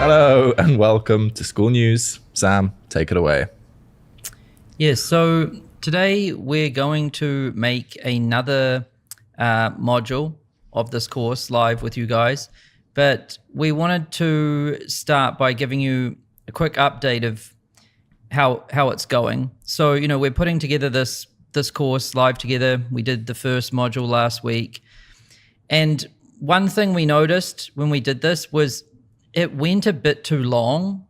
Hello and welcome to Skool News. Sam, take it away. Yes, so today we're going to make another module of this course live with you guys, but we wanted to start by giving you a quick update of how it's going. So, you know, we're putting together this course live together. We did the first module last week. And one thing we noticed when we did this was it went a bit too long.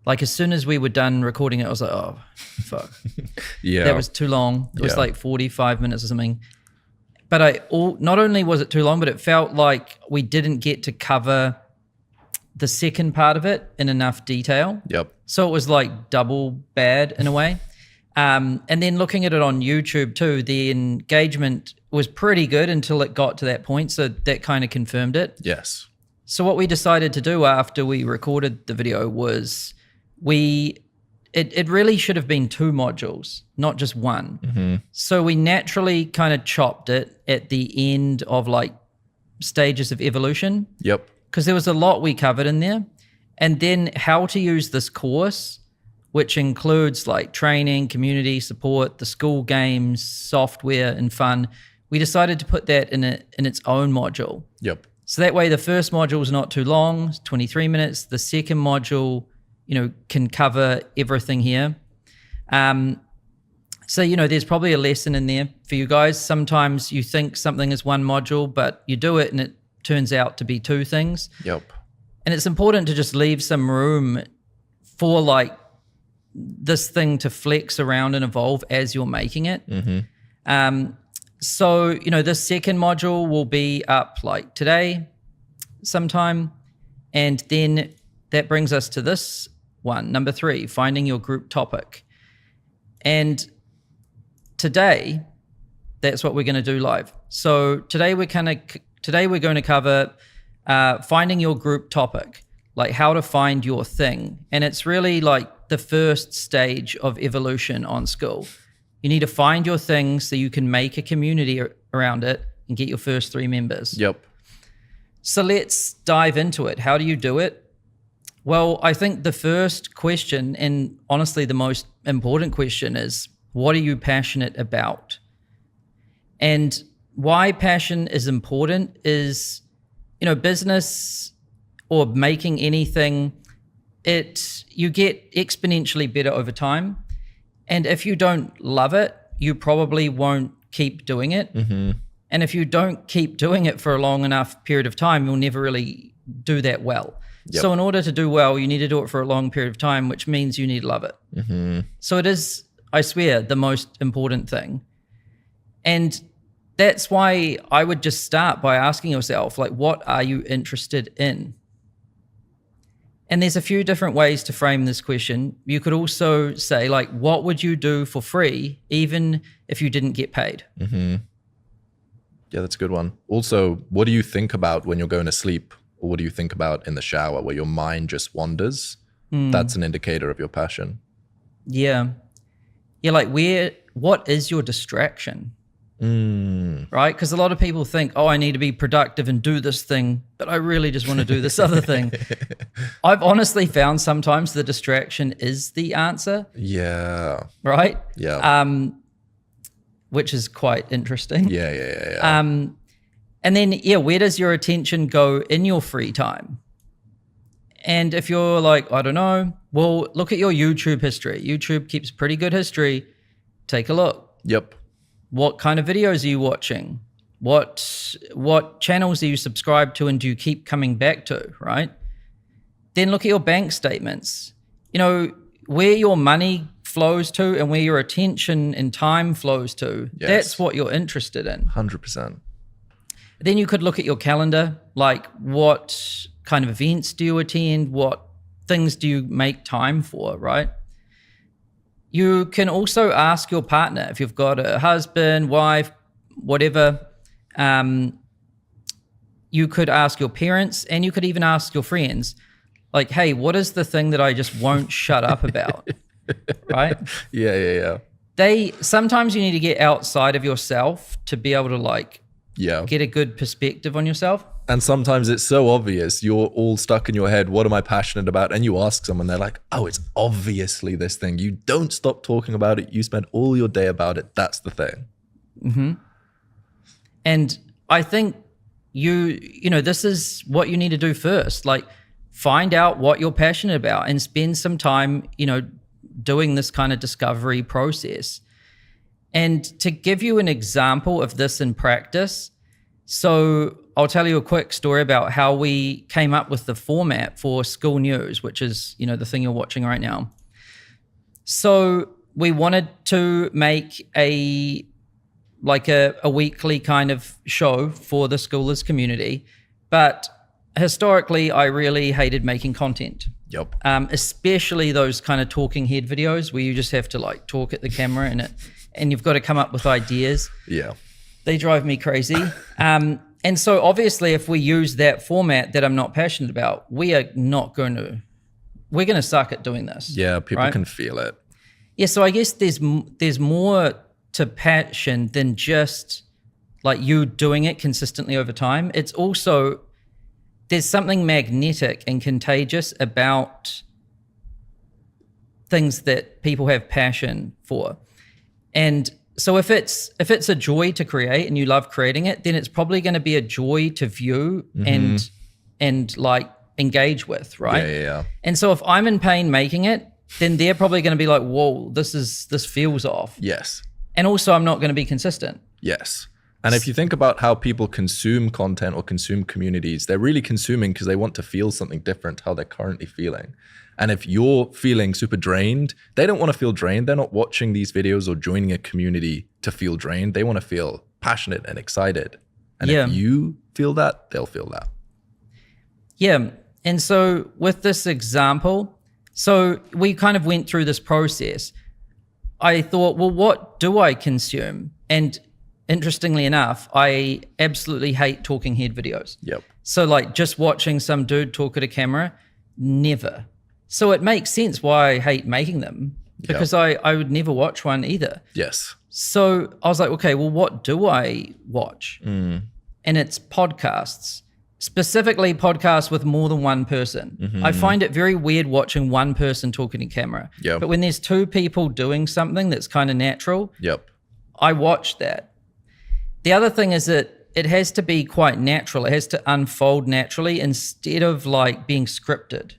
Like as soon as we were done recording it, I was like, oh, fuck. Yeah. That was too long. It was like 45 minutes or something. But not only was it too long, but it felt like we didn't get to cover the second part of it in enough detail. Yep. So it was like double bad in a way. And then looking at it on YouTube too, the engagement was pretty good until it got to that point. So that kind of confirmed it. Yes. So what we decided to do after we recorded the video was it really should have been 2 modules, not just one. Mm-hmm. So we naturally kind of chopped it at the end of like stages of evolution. Yep. Because there was a lot we covered in there. And then how to use this course, which includes like training, community support, the school games, software, and fun. We decided to put that in its own module. Yep. So that way the first module is not too long, it's 23 minutes. The second module, you know, can cover everything here. So, you know, there's probably a lesson in there for you guys. Sometimes you think something is one module, but you do it and it turns out to be 2 things. Yep. And it's important to just leave some room for like this thing to flex around and evolve as you're making it. Mm-hmm. So, you know, this second module will be up like today sometime. And then that brings us to this one, number 3, finding your group topic. And today, that's what we're going to do live. So today we're going to cover finding your group topic, like how to find your thing. And it's really like the first stage of evolution on Skool. You need to find your thing so you can make a community around it and get your first 3 members. Yep. So let's dive into it. How do you do it? Well, I think the first question, and honestly the most important question, is what are you passionate about? And why passion is important is, you know, business or making anything, you get exponentially better over time. And if you don't love it, you probably won't keep doing it. Mm-hmm. And if you don't keep doing it for a long enough period of time, you'll never really do that well. Yep. So in order to do well, you need to do it for a long period of time, which means you need to love it. Mm-hmm. So it is, I swear, the most important thing. And that's why I would just start by asking yourself, like, what are you interested in? And there's a few different ways to frame this question. You could also say, like, what would you do for free, even if you didn't get paid? Mm-hmm. Yeah, that's a good one. Also, what do you think about when you're going to sleep? Or what do you think about in the shower where your mind just wanders? That's an indicator of your passion. Yeah. Yeah, like what is your distraction? Right? Because a lot of people think, oh, I need to be productive and do this thing, but I really just want to do this other thing. I've honestly found sometimes the distraction is the answer. Yeah. Right? Yeah. Which is quite interesting. Yeah. And then, where does your attention go in your free time? And if you're like, I don't know, well, look at your YouTube history. YouTube keeps pretty good history. Take a look. Yep. What kind of videos are you watching? What channels are you subscribed to and do you keep coming back to, right? Then look at your bank statements. You know, where your money flows to and where your attention and time flows to, that's what you're interested in. 100%. Then you could look at your calendar, like what kind of events do you attend? What things do you make time for, right? You can also ask your partner, if you've got a husband, wife, whatever, you could ask your parents and you could even ask your friends, like, hey, what is the thing that I just won't shut up about, right? Yeah. Sometimes you need to get outside of yourself to be able to like Yeah. get a good perspective on yourself. And sometimes it's so obvious. You're all stuck in your head. What am I passionate about? And you ask someone, they're like, oh, it's obviously this thing. You don't stop talking about it. You spend all your day about it. That's the thing. Mm-hmm. And I think you know, this is what you need to do first. Like, find out what you're passionate about and spend some time, you know, doing this kind of discovery process. And to give you an example of this in practice, so I'll tell you a quick story about how we came up with the format for Skool News, which is, you know, the thing you're watching right now. So we wanted to make a weekly kind of show for the schoolers community, but historically I really hated making content. Yep. Especially those kind of talking head videos where you just have to like talk at the camera and you've got to come up with ideas. Yeah. They drive me crazy. And so obviously if we use that format that I'm not passionate about, we're going to suck at doing this. Yeah, people right? can feel it. Yeah, so I guess there's more to passion than just like you doing it consistently over time. It's also, there's something magnetic and contagious about things that people have passion for. And so if it's a joy to create and you love creating it, then it's probably going to be a joy to view and like engage with, right? Yeah. And so if I'm in pain making it, then they're probably going to be like, whoa, this feels off. Yes. And also I'm not going to be consistent. Yes. And if you think about how people consume content or consume communities, they're really consuming because they want to feel something different how they're currently feeling. And if you're feeling super drained, they don't want to feel drained. They're not watching these videos or joining a community to feel drained. They want to feel passionate and excited. And if you feel that, they'll feel that. Yeah. And so with this example, so we kind of went through this process. I thought, well, what do I consume? And interestingly enough, I absolutely hate talking head videos. Yep. So like just watching some dude talk at a camera, never. So it makes sense why I hate making them, because I would never watch one either. Yes. So I was like, okay, well, what do I watch? And it's podcasts, specifically podcasts with more than one person. I find it very weird watching one person talking to camera. Yep. But when there's two people doing something that's kind of natural, I watch that. The other thing is that it has to be quite natural. It has to unfold naturally instead of like being scripted.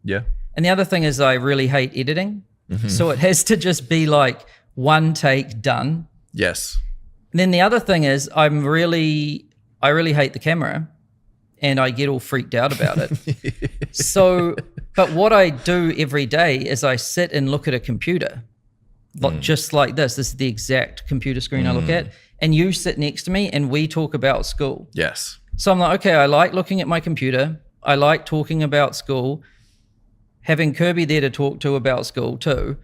Yeah. And the other thing is I really hate editing. So it has to just be like one take done. Yes. And then the other thing is I really hate the camera and I get all freaked out about it. So, but what I do every day is I sit and look at a computer, just like this. This is the exact computer screen I look at. And you sit next to me and we talk about school. Yes. So I'm like, okay, I like looking at my computer. I like talking about school. Having Kirby there to talk to about school too.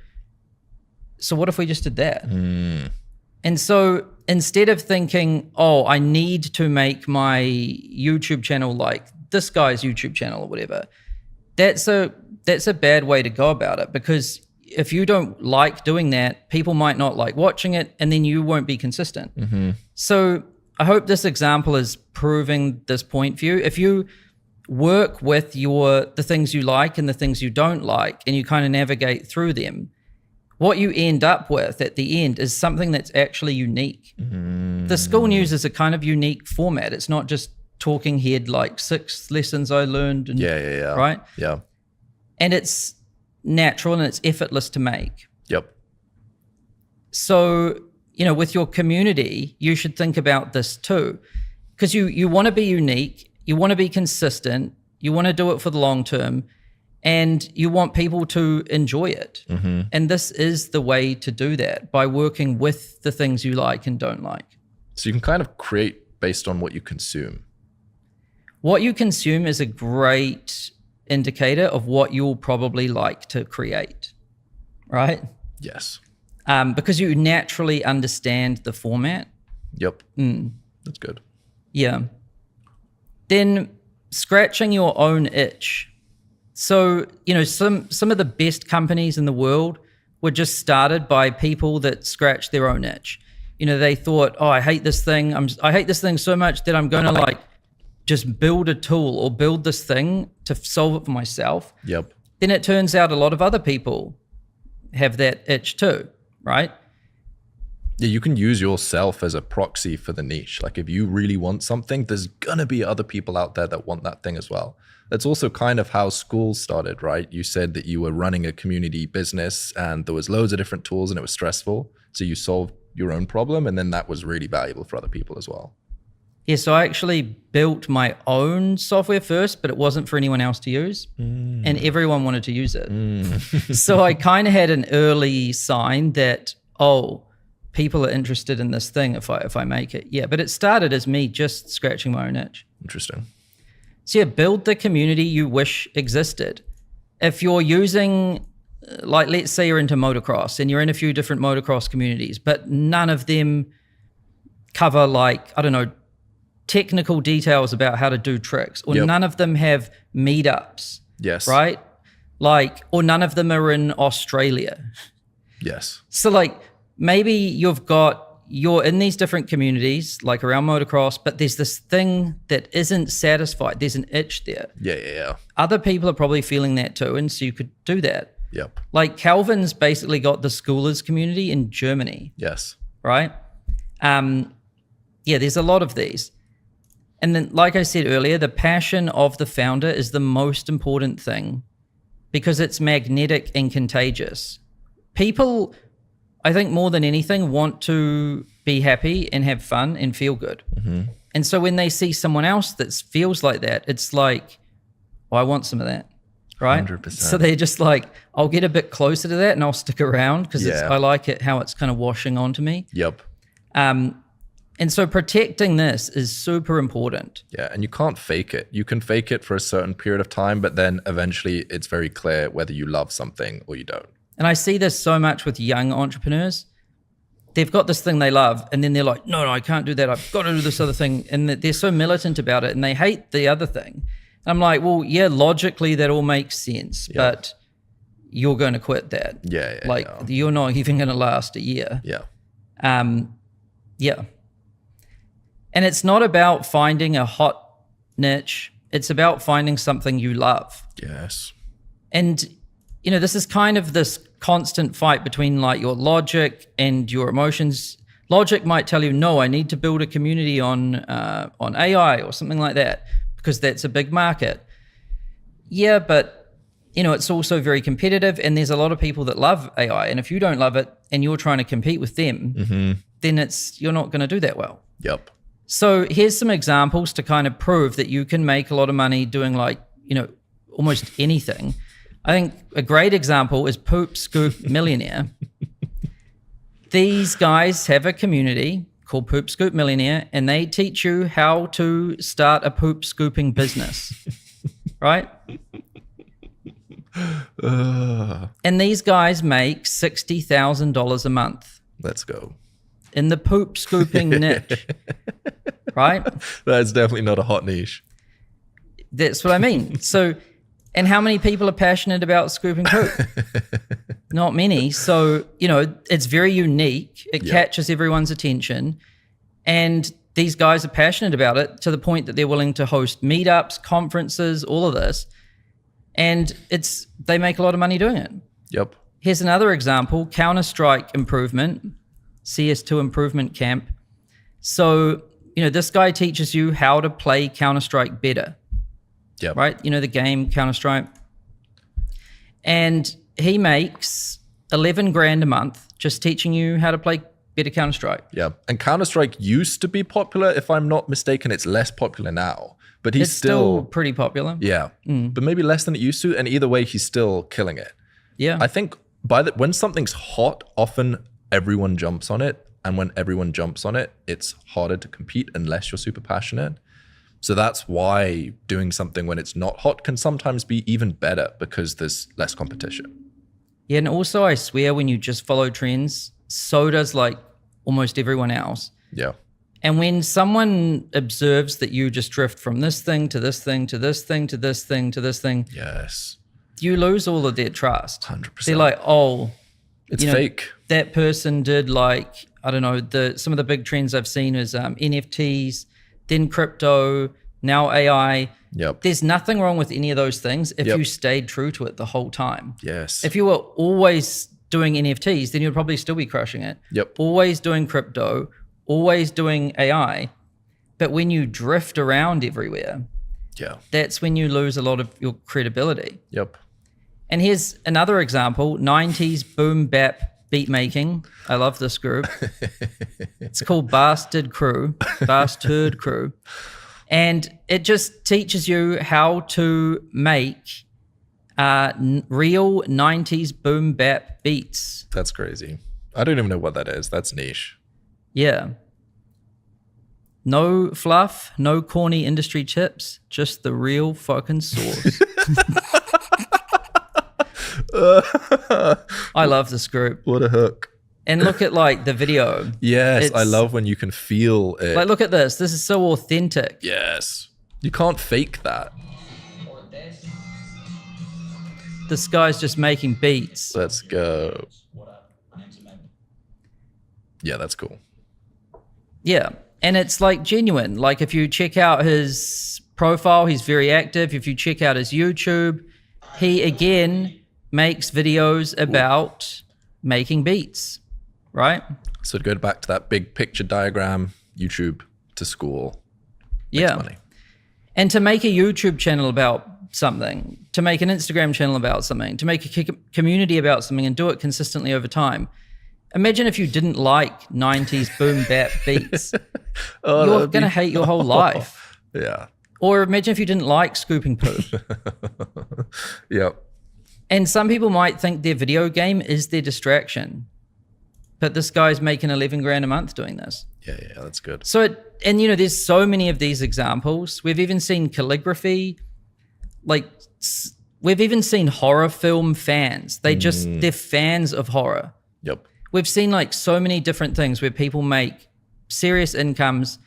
So what if we just did that? And so instead of thinking, oh, I need to make my YouTube channel like this guy's YouTube channel or whatever, that's a bad way to go about it, because if you don't like doing that, people might not like watching it and then you won't be consistent. So I hope this example is proving this point for you. If you work with the things you like and the things you don't like and you kind of navigate through them, what you end up with at the end is something that's actually unique. The Skool News is a kind of unique format. It's not just talking head like 6 lessons I learned. And, right? Yeah. And it's natural and it's effortless to make. Yep. So, you know, with your community, you should think about this too, because you want to be unique, you want to be consistent, you want to do it for the long term, and you want people to enjoy it. And this is the way to do that, by working with the things you like and don't like. So you can kind of create based on what you consume. What you consume is a great indicator of what you'll probably like to create, right? Yes. Because you naturally understand the format. Yep. That's good. Yeah. Then scratching your own itch. So, you know, some of the best companies in the world were just started by people that scratch their own itch. they thought, oh, I hate this thing. I hate this thing so much that I'm going to like just build a tool or build this thing to solve it for myself. Yep. Then it turns out a lot of other people have that itch too, right? Yeah, you can use yourself as a proxy for the niche. Like if you really want something, there's gonna be other people out there that want that thing as well. That's also kind of how Skool started, right? You said that you were running a community business and there was loads of different tools and it was stressful. So you solved your own problem, and then that was really valuable for other people as well. Yeah, so I actually built my own software first, but it wasn't for anyone else to use. And everyone wanted to use it. So I kind of had an early sign that, oh, people are interested in this thing if I make it. Yeah, but it started as me just scratching my own itch. Interesting. So yeah, build the community you wish existed. If you're using, like let's say you're into motocross and you're in a few different motocross communities, but none of them cover like, I don't know, technical details about how to do tricks, or none of them have meetups. Yes. Right? Like, or none of them are in Australia. Yes. So like maybe you're in these different communities, like around motocross, but there's this thing that isn't satisfied. There's an itch there. Yeah. Other people are probably feeling that too, and so you could do that. Yep. Like Calvin's basically got the schoolers community in Germany. Yes. Right? Yeah, there's a lot of these. And then, like I said earlier, the passion of the founder is the most important thing because it's magnetic and contagious. People, I think more than anything, want to be happy and have fun and feel good. And so when they see someone else that feels like that, it's like, oh, I want some of that, right? 100%. So they're just like, I'll get a bit closer to that and I'll stick around because I like it how it's kind of washing onto me. Yep. And so protecting this is super important. Yeah, and you can't fake it. You can fake it for a certain period of time, but then eventually it's very clear whether you love something or you don't. And I see this so much with young entrepreneurs. They've got this thing they love, and then they're like, no, I can't do that. I've got to do this other thing. And they're so militant about it, and they hate the other thing. And I'm like, well, yeah, logically that all makes sense, but you're going to quit that. Yeah. You're not even going to last a year. Yeah. Yeah. And it's not about finding a hot niche. It's about finding something you love. Yes. And, this is kind of this constant fight between like your logic and your emotions. Logic might tell you, no, I need to build a community on AI or something like that because that's a big market. Yeah, but, it's also very competitive and there's a lot of people that love AI. And if you don't love it and you're trying to compete with them, then you're not going to do that well. Yep. So here's some examples to kind of prove that you can make a lot of money doing almost anything. I think a great example is Poop Scoop Millionaire. These guys have a community called Poop Scoop Millionaire, and they teach you how to start a poop scooping business, right? And these guys make $60,000 a month. Let's go. In the poop scooping niche, right? That's definitely not a hot niche. That's what I mean. So, and how many people are passionate about scooping poop? Not many. So, it's very unique. It catches everyone's attention. And these guys are passionate about it to the point that they're willing to host meetups, conferences, all of this. And they make a lot of money doing it. Yep. Here's another example, Counter-Strike Improvement. CS2 Improvement Camp. So, this guy teaches you how to play Counter-Strike better. Yep. Right? The game Counter-Strike. And he makes 11 grand a month just teaching you how to play better Counter-Strike. Yeah. And Counter-Strike used to be popular. If I'm not mistaken, it's less popular now. But he's it's still pretty popular. Yeah. But maybe less than it used to. And either way, he's still killing it. Yeah. I think when something's hot, often everyone jumps on it. And when everyone jumps on it, it's harder to compete unless you're super passionate. So that's why doing something when it's not hot can sometimes be even better because there's less competition. Yeah, and also I swear when you just follow trends, so does like almost everyone else. Yeah. And when someone observes that you just drift from this thing to this thing to this thing to this thing to this thing, yes, you lose all of their trust. 100%. They're like, oh, it's fake. That person did like I don't know, some of the big trends I've seen is NFTs, then crypto, now AI. Yep. There's nothing wrong with any of those things if you stayed true to it the whole time. Yes. If you were always doing NFTs, then you'd probably still be crushing it. Yep. Always doing crypto, always doing AI. But when you drift around everywhere, that's when you lose a lot of your credibility. Yep. And here's another example, 90s boom bap beat making. I love this group. It's called Bastard Crew. And it just teaches you how to make real 90s boom bap beats. That's crazy. I don't even know what that is. That's niche. Yeah. No fluff, no corny industry tips, just the real fucking source. I love this group. What a hook. And look at like the video. Yes, I love when you can feel it. Like, look at this. This is so authentic. Yes. You can't fake that. This guy's just making beats. Let's go. Yeah, that's cool. Yeah. And it's like genuine. Like if you check out his profile, he's very active. If you check out his YouTube, he again makes videos about making beats, right? So to go back to that big picture diagram, YouTube to Skool. Makes money. And to make a YouTube channel about something, to make an Instagram channel about something, to make a community about something and do it consistently over time. Imagine if you didn't like 90s boom bap beats. You're going to hate your whole life. Yeah. Or imagine if you didn't like scooping poop. Yep. And some people might think their video game is their distraction. But this guy's making 11 grand a month doing this. Yeah, that's good. So, and you know, there's so many of these examples. We've even seen calligraphy. Like, we've even seen horror film fans. They're fans of horror. Yep. We've seen like so many different things where people make serious incomes.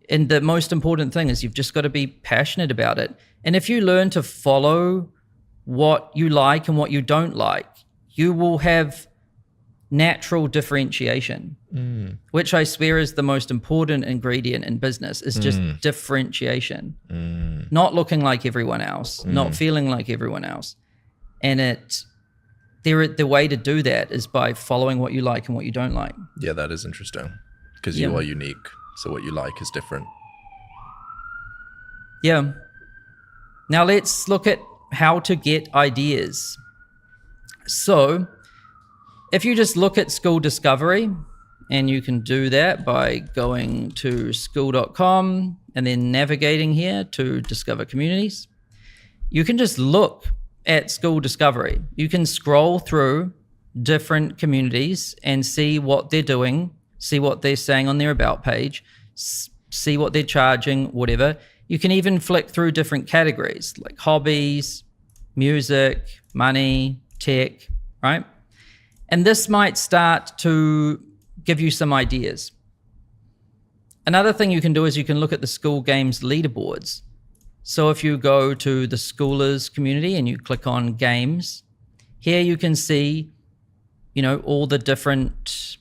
And the most important thing is you've just got to be passionate about it. And if you learn to follow what you like and what you don't like, you will have natural differentiation, which I swear is the most important ingredient in business, is just differentiation. Not looking like everyone else, not feeling like everyone else. And the way to do that is by following what you like and what you don't like. Yeah, that is interesting because you are unique. So what you like is different. Yeah. Now let's look at how to get ideas. So if you just look at Skool Discovery, and you can do that by going to skool.com and then navigating here to discover communities. You can just look at Skool Discovery. You can scroll through different communities and see what they're doing, see what they're saying on their about page, see what they're charging, whatever. You can even flick through different categories like hobbies, music, money, tech, right? And this might start to give you some ideas. Another thing you can do is you can look at the skoolgames leaderboards. So if you go to the Skoolers community and you click on games, here you can see, you know, all the different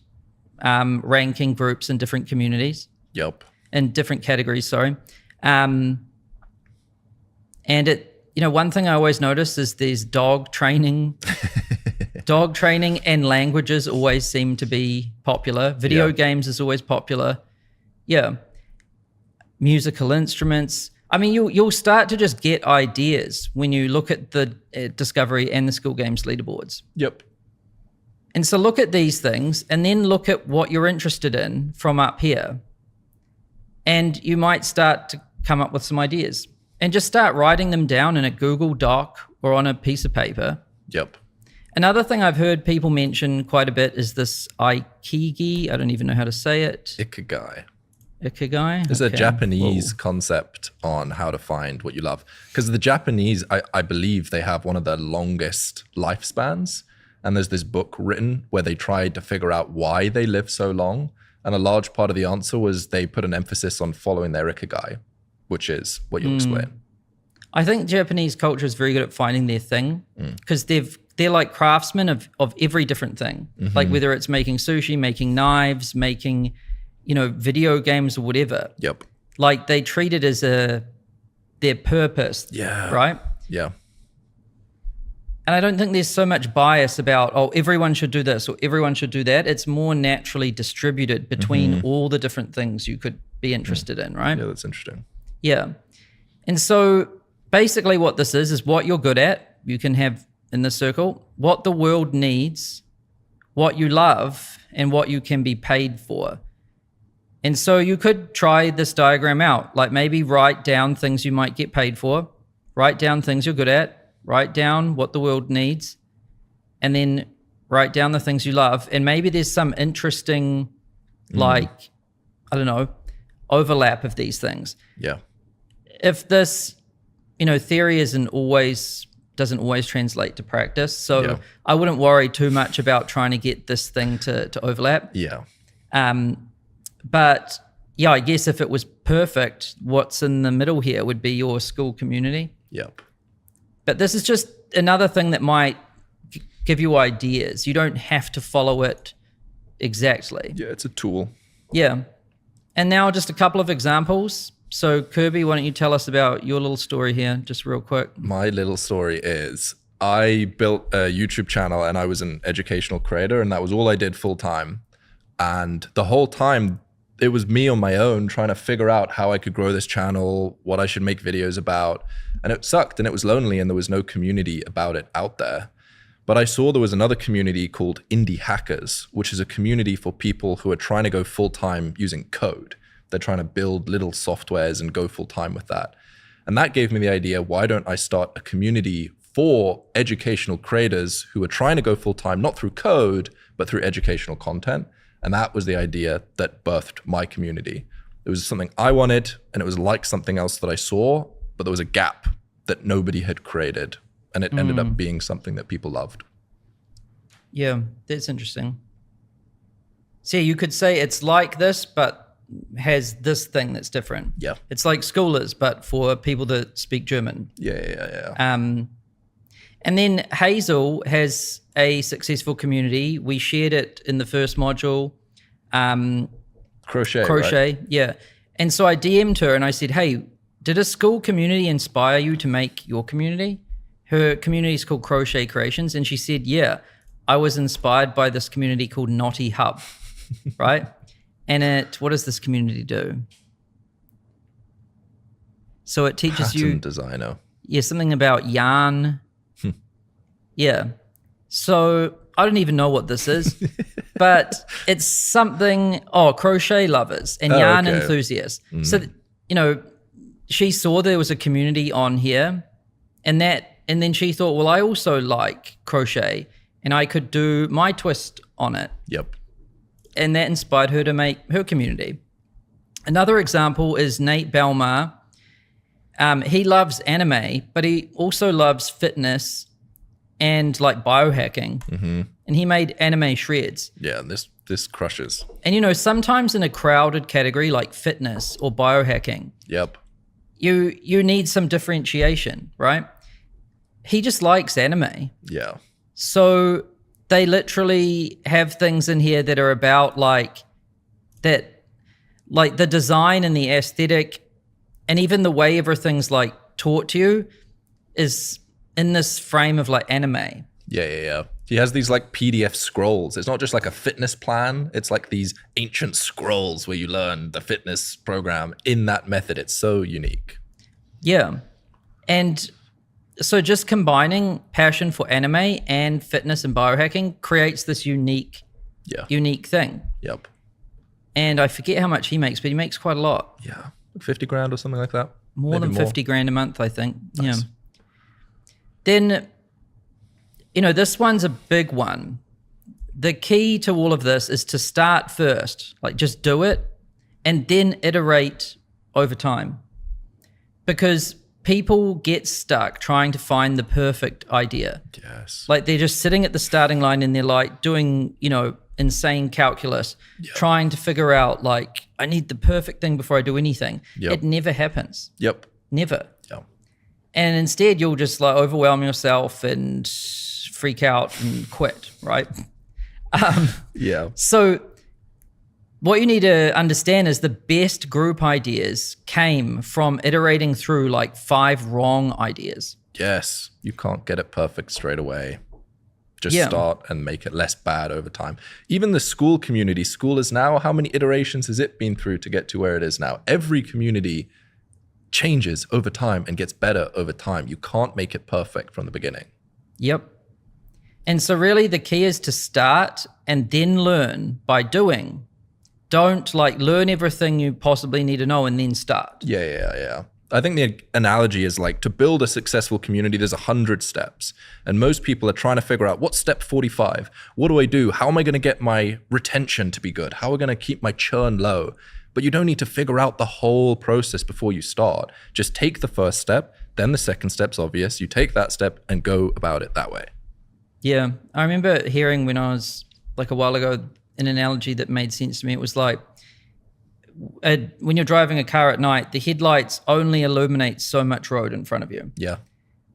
ranking groups in different communities. Yep. In different categories, sorry. And one thing I always notice is there's dog training. Dog training and languages always seem to be popular. Video games is always popular. Yeah. Musical instruments. I mean, you'll start to just get ideas when you look at the Discovery and the skoolgames leaderboards. Yep. And so look at these things and then look at what you're interested in from up here. And you might start to come up with some ideas and just start writing them down in a Google Doc or on a piece of paper. Yep. Another thing I've heard people mention quite a bit is this Ikigai. I don't even know how to say it. Ikigai. Ikigai? It's a Japanese concept on how to find what you love. Because the Japanese, I believe they have one of the longest lifespans. And there's this book written where they tried to figure out why they live so long. And a large part of the answer was they put an emphasis on following their Ikigai, which is what you'll explain. I think Japanese culture is very good at finding their thing because they've they're like craftsmen of every different thing. Like whether it's making sushi, making knives, making, video games or whatever. Yep. Like they treat it as their purpose. Yeah. Right? Yeah. And I don't think there's so much bias about, everyone should do this or everyone should do that. It's more naturally distributed between all the different things you could be interested in, right? Yeah, that's interesting. Yeah. And so basically what this is what you're good at, you can have in the circle, what the world needs, what you love, and what you can be paid for. And so you could try this diagram out, like maybe write down things you might get paid for, write down things you're good at, write down what the world needs, and then write down the things you love. And maybe there's some interesting, overlap of these things. Yeah. If this, theory doesn't always translate to practice. So I wouldn't worry too much about trying to get this thing to overlap. Yeah. But yeah, I guess if it was perfect, what's in the middle here would be your school community. Yep. But this is just another thing that might give you ideas. You don't have to follow it exactly. Yeah, it's a tool. Yeah. And now just a couple of examples. So Kirby, why don't you tell us about your little story here, just real quick? My little story is I built a YouTube channel and I was an educational creator and that was all I did full time. And the whole time it was me on my own trying to figure out how I could grow this channel, what I should make videos about. And it sucked and it was lonely and there was no community about it out there. But I saw there was another community called Indie Hackers, which is a community for people who are trying to go full time using code. They're trying to build little softwares and go full time with that. And that gave me the idea, why don't I start a community for educational creators who are trying to go full time, not through code, but through educational content. And that was the idea that birthed my community. It was something I wanted, and it was like something else that I saw, but there was a gap that nobody had created. And it ended up being something that people loved. Yeah, that's interesting. So you could say it's like this, but has this thing that's different. Yeah. It's like Schoolers, but for people that speak German. Yeah. And then Hazel has a successful community. We shared it in the first module. Crochet, right? Yeah. And so I DM'd her and I said, hey, did a school community inspire you to make your community? Her community is called Crochet Creations. And she said, yeah, I was inspired by this community called Naughty Hub, right? And what does this community do? So it teaches Pattern designer. Yeah, something about yarn. Yeah. So I don't even know what this is, but it's something, crochet lovers and yarn enthusiasts. So, she saw there was a community on here and then she thought, well, I also like crochet and I could do my twist on it. Yep. And that inspired her to make her community. Another example is Nate Belmar. He loves anime, but he also loves fitness and like biohacking. And he made anime shreds. Yeah, this crushes. And sometimes in a crowded category like fitness or biohacking, Yep. you need some differentiation, right? He just likes anime. Yeah. So they literally have things in here that are about like that, like the design and the aesthetic and even the way everything's like taught to you is in this frame of like anime. Yeah. He has these like PDF scrolls. It's not just like a fitness plan. It's like these ancient scrolls where you learn the fitness program in that method. It's so unique. Yeah. And so just combining passion for anime and fitness and biohacking creates this unique thing. Yep. And I forget how much he makes, but he makes quite a lot. Yeah. 50 grand or something like that. More Maybe than 50 grand a month, I think. Nice. Yeah. Then, this one's a big one. The key to all of this is to start first, like just do it and then iterate over time. Because people get stuck trying to find the perfect idea. Yes. Like they're just sitting at the starting line and they're like doing, insane calculus, trying to figure out like, I need the perfect thing before I do anything. Yep. It never happens. Yep. Never. Yep. And instead you'll just like overwhelm yourself and freak out and quit, right? Yeah. So what you need to understand is the best group ideas came from iterating through like 5 wrong ideas. Yes. You can't get it perfect straight away. Just Yeah. start and make it less bad over time. Even the Skool community, Skool is now, how many iterations has it been through to get to where it is now? Every community changes over time and gets better over time. You can't make it perfect from the beginning. Yep. And so really the key is to start and then learn by doing. Don't like learn everything you possibly need to know and then start. Yeah. I think the analogy is like to build a successful community, there's 100 steps. And most people are trying to figure out what's step 45? What do I do? How am I going to get my retention to be good? How am I going to keep my churn low? But you don't need to figure out the whole process before you start. Just take the first step, then the second step's obvious. You take that step and go about it that way. Yeah. I remember hearing when I was like a while ago, an analogy that made sense to me. It was like, when you're driving a car at night, the headlights only illuminate so much road in front of you. Yeah.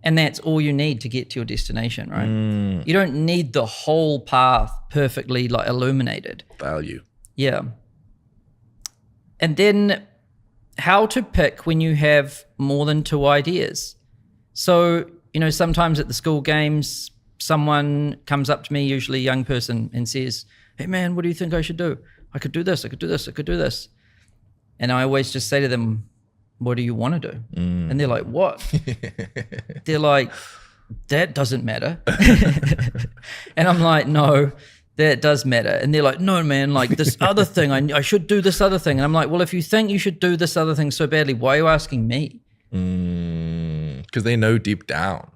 And that's all you need to get to your destination, right? You don't need the whole path perfectly like illuminated. Value. Yeah. And then how to pick when you have more than 2 ideas. So, sometimes at the school games, someone comes up to me, usually a young person, and says, "Hey man, what do you think I should do? I could do this, I could do this, I could do this." And I always just say to them, "What do you want to do?" And they're like, "What?" They're like, "That doesn't matter." And I'm like, "No, that does matter." And they're like, "No, man, like this other thing, I should do this other thing." And I'm like, "Well, if you think you should do this other thing so badly, why are you asking me?" Because they know deep down.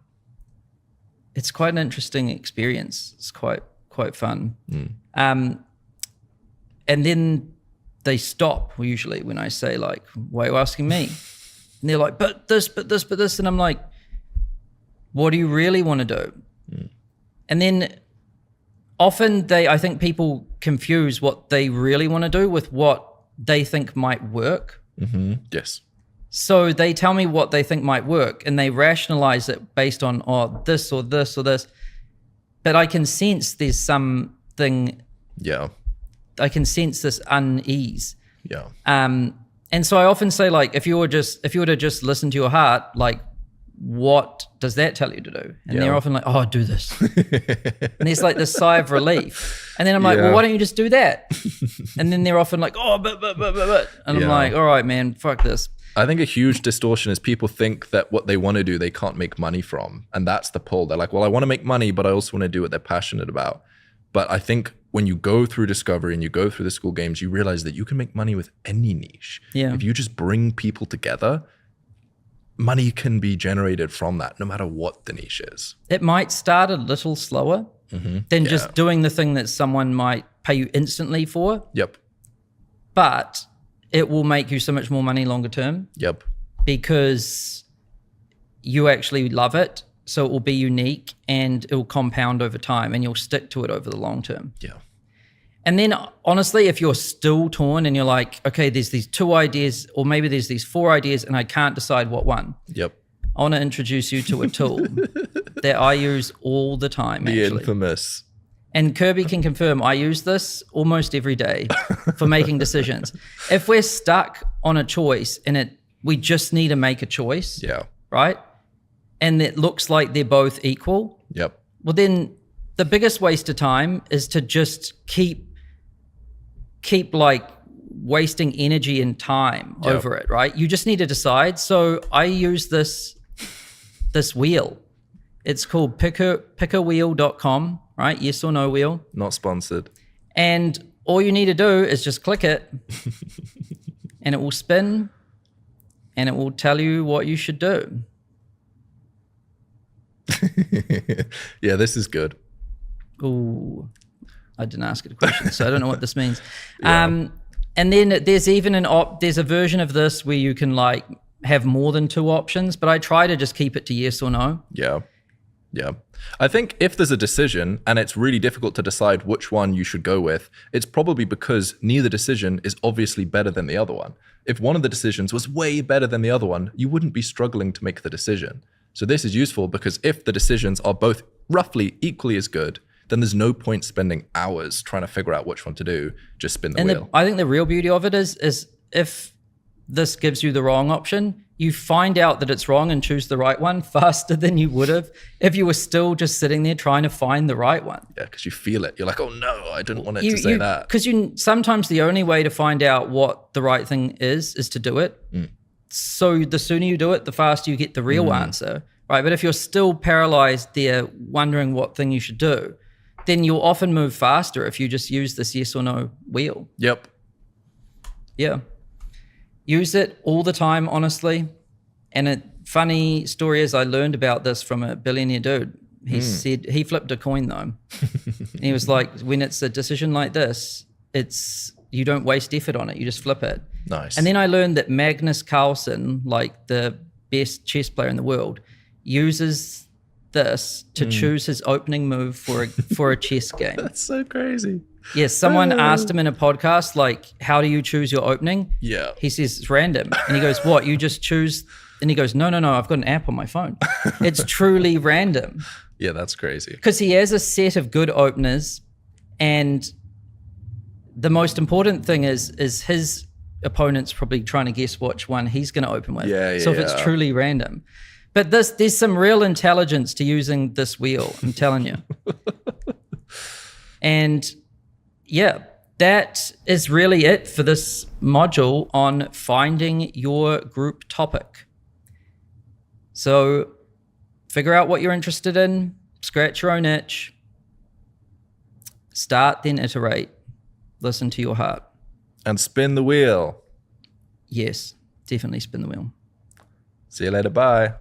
It's quite an interesting experience. It's quite fun. And then they stop usually when I say like, "Why are you asking me?" And they're like, but this. And I'm like, "What do you really want to do?" And then often I think people confuse what they really want to do with what they think might work. Yes. So they tell me what they think might work and they rationalize it based on, this or this or this. But I can sense there's something. Yeah. I can sense this unease. Yeah. And so I often say, like, if you were to just listen to your heart, like, what does that tell you to do? And they're often like, "Oh, do this." And there's like this sigh of relief. And then I'm like, "Well, why don't you just do that?" And then they're often like, "Oh, but. And I'm like, "All right, man, fuck this." I think a huge distortion is people think that what they want to do, they can't make money from. And that's the pull. They're like, "Well, I want to make money, but I also want to do what they're passionate about." But I think when you go through discovery and you go through the school games, you realize that you can make money with any niche. Yeah. If you just bring people together, money can be generated from that, no matter what the niche is. It might start a little slower than just doing the thing that someone might pay you instantly for. Yep. But it will make you so much more money longer term. Yep. Because you actually love it. So it will be unique and it will compound over time and you'll stick to it over the long term. Yeah. And then honestly, if you're still torn and you're like, okay, there's these 2 ideas or maybe there's these 4 ideas and I can't decide what one. Yep. I want to introduce you to a tool that I use all the time, The actually. infamous. And Kirby can confirm I use this almost every day for making decisions. If we're stuck on a choice and we just need to make a choice, right? And it looks like they're both equal. Yep. Well, then the biggest waste of time is to just keep like wasting energy and time over it, right? You just need to decide. So I use this wheel. It's called pickerwheel.com, right? Yes or no wheel. Not sponsored. And all you need to do is just click it and it will spin and it will tell you what you should do. Yeah, this is good. Ooh, I didn't ask it a question, so I don't know what this means. And then there's even there's a version of this where you can like have more than 2 options, but I try to just keep it to yes or no. Yeah. Yeah. I think if there's a decision and it's really difficult to decide which one you should go with, it's probably because neither decision is obviously better than the other one. If one of the decisions was way better than the other one, you wouldn't be struggling to make the decision. So this is useful because if the decisions are both roughly equally as good, then there's no point spending hours trying to figure out which one to do. Just spin the wheel. I think the real beauty of it is if this gives you the wrong option, you find out that it's wrong and choose the right one faster than you would have if you were still just sitting there trying to find the right one. Yeah, because you feel it. You're like, oh no, I didn't want it to say that. Because sometimes the only way to find out what the right thing is to do it. So the sooner you do it, the faster you get the real answer, right? But if you're still paralyzed there wondering what thing you should do, then you'll often move faster if you just use this yes or no wheel. Yep. Yeah. Use it all the time, honestly. And a funny story is I learned about this from a billionaire dude. He said he flipped a coin though. And he was like, when it's a decision like this, you don't waste effort on it. You just flip it. Nice. And then I learned that Magnus Carlsen, like the best chess player in the world, uses this to choose his opening move for a chess game. That's so crazy. Yes, someone asked him in a podcast, like, how do you choose your opening? Yeah. He says, it's random. And he goes, what, you just choose? And he goes, no, I've got an app on my phone. It's truly random. Yeah, that's crazy. Because he has a set of good openers, and the most important thing is his opponent's probably trying to guess which one he's going to open with. So if it's truly random. But there's some real intelligence to using this wheel, I'm telling you. And yeah, that is really it for this module on finding your group topic. So figure out what you're interested in, scratch your own itch, start, then iterate, listen to your heart. And spin the wheel. Yes, definitely spin the wheel. See you later. Bye.